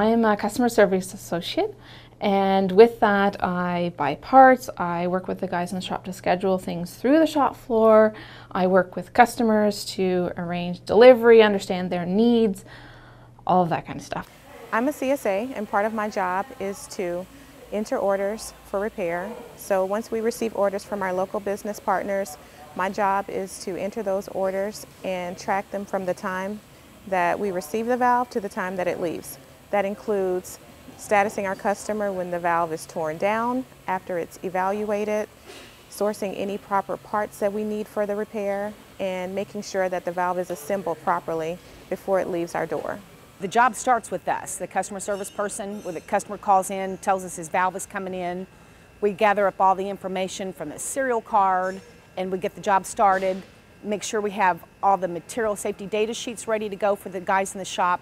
I'm a customer service associate, and with that I buy parts, I work with the guys in the shop to schedule things through the shop floor, I work with customers to arrange delivery, understand their needs, all of that kind of stuff. I'm a CSA, and part of my job is to enter orders for repair. So once we receive orders from our local business partners, my job is to enter those orders and track them from the time that we receive the valve to the time that it leaves. That includes statusing our customer when the valve is torn down, after it's evaluated, sourcing any proper parts that we need for the repair, and making sure that the valve is assembled properly before it leaves our door. The job starts with us, the customer service person. When the customer calls in, tells us his valve is coming in, we gather up all the information from the serial card and we get the job started, make sure we have all the material safety data sheets ready to go for the guys in the shop,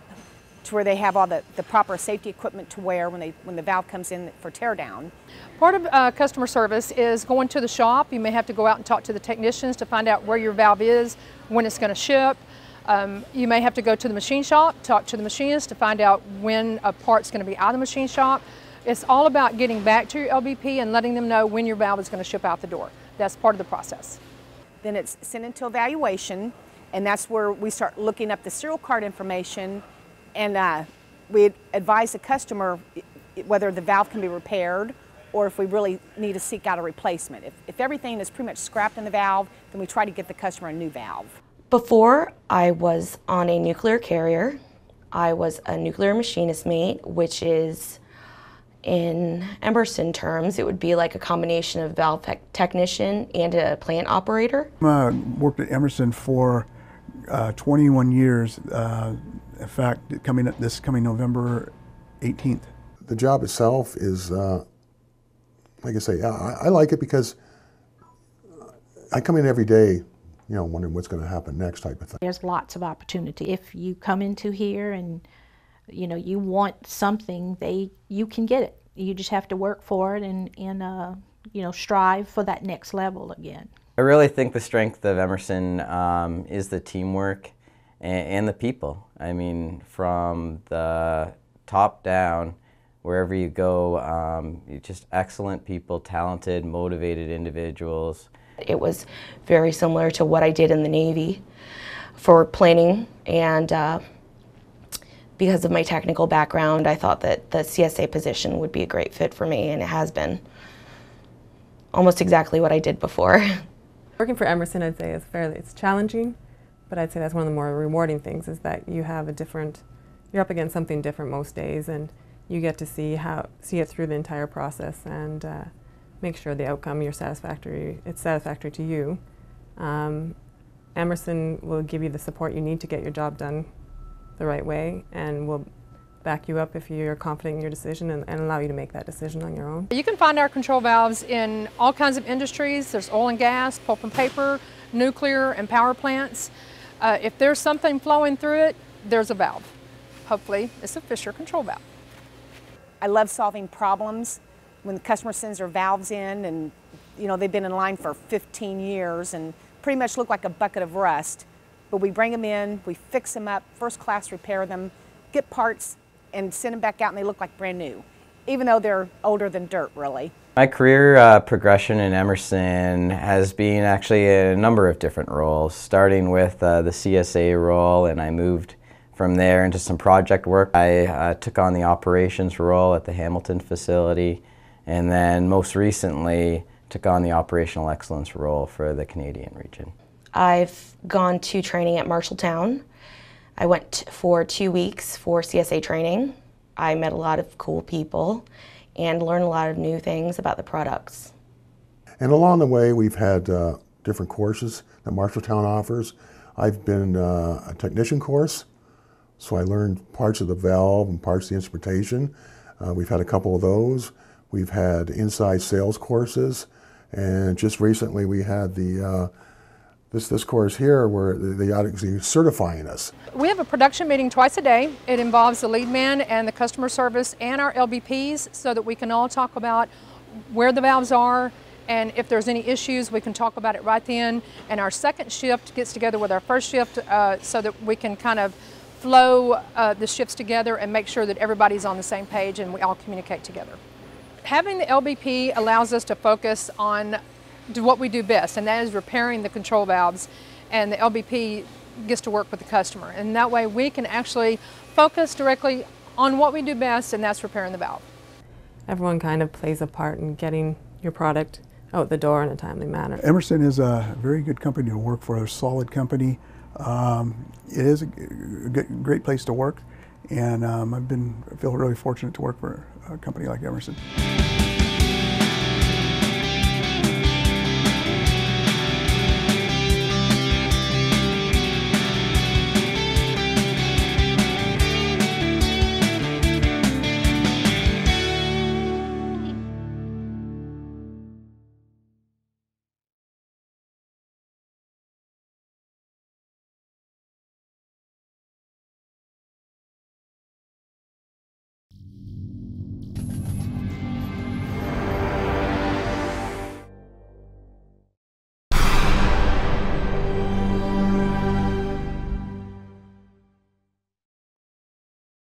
to where they have all the proper safety equipment to wear when the valve comes in for teardown. Part of customer service is going to the shop. You may have to go out and talk to the technicians to find out where your valve is, when it's going to ship. You may have to go to the machine shop, talk to the machinist to find out when a part's going to be out of the machine shop. It's all about getting back to your LBP and letting them know when your valve is going to ship out the door. That's part of the process. Then it's sent into evaluation, and that's where we start looking up the serial card information, and we advise the customer whether the valve can be repaired or if we really need to seek out a replacement. If everything is pretty much scrapped in the valve, then we try to get the customer a new valve. Before I was on a nuclear carrier, I was a nuclear machinist mate, which is, in Emerson terms, it would be like a combination of valve technician and a plant operator. I worked at Emerson for 21 years. In fact, this coming November 18th. The job itself is, like I say, I like it because I come in every day, wondering what's going to happen next type of thing. There's lots of opportunity. If you come into here and, you want something, you can get it. You just have to work for it and strive for that next level again. I really think the strength of Emerson is the teamwork and the people. I mean, from the top down, wherever you go, just excellent people, talented, motivated individuals. It was very similar to what I did in the Navy for planning, and because of my technical background, I thought that the CSA position would be a great fit for me, and it has been almost exactly what I did before. Working for Emerson, I'd say, it's challenging, but I'd say that's one of the more rewarding things, is that you have you're up against something different most days, and you get to see it through the entire process and make sure the outcome it's satisfactory to you. Emerson will give you the support you need to get your job done the right way, and will back you up if you're confident in your decision and allow you to make that decision on your own. You can find our control valves in all kinds of industries. There's oil and gas, pulp and paper, nuclear, and power plants. If there's something flowing through it, there's a valve. Hopefully, it's a Fisher control valve. I love solving problems. When the customer sends their valves in and they've been in line for 15 years and pretty much look like a bucket of rust, but we bring them in, we fix them up, first class repair them, get parts and send them back out, and they look like brand new, even though they're older than dirt, really. My career progression in Emerson has been actually a number of different roles, starting with the CSA role, and I moved from there into some project work. I took on the operations role at the Hamilton facility, and then most recently took on the operational excellence role for the Canadian region. I've gone to training at Marshalltown. I went for 2 weeks for CSA training. I met a lot of cool people and learned a lot of new things about the products. And along the way, we've had different courses that Marshalltown offers. I've been a technician course, so I learned parts of the valve and parts of the instrumentation. We've had a couple of those. We've had inside sales courses, and just recently we had the this course here where they are certifying us. We have a production meeting twice a day. It involves the lead man and the customer service and our LBPs, so that we can all talk about where the valves are, and if there's any issues, we can talk about it right then. And our second shift gets together with our first shift so that we can kind of flow the shifts together and make sure that everybody's on the same page and we all communicate together. Having the LBP allows us to focus on what we do best, and that is repairing the control valves, and the LBP gets to work with the customer. And that way we can actually focus directly on what we do best, and that's repairing the valve. Everyone kind of plays a part in getting your product out the door in a timely manner. Emerson is a very good company to work for, a solid company. It is a great place to work, and I feel really fortunate to work for a company like Emerson.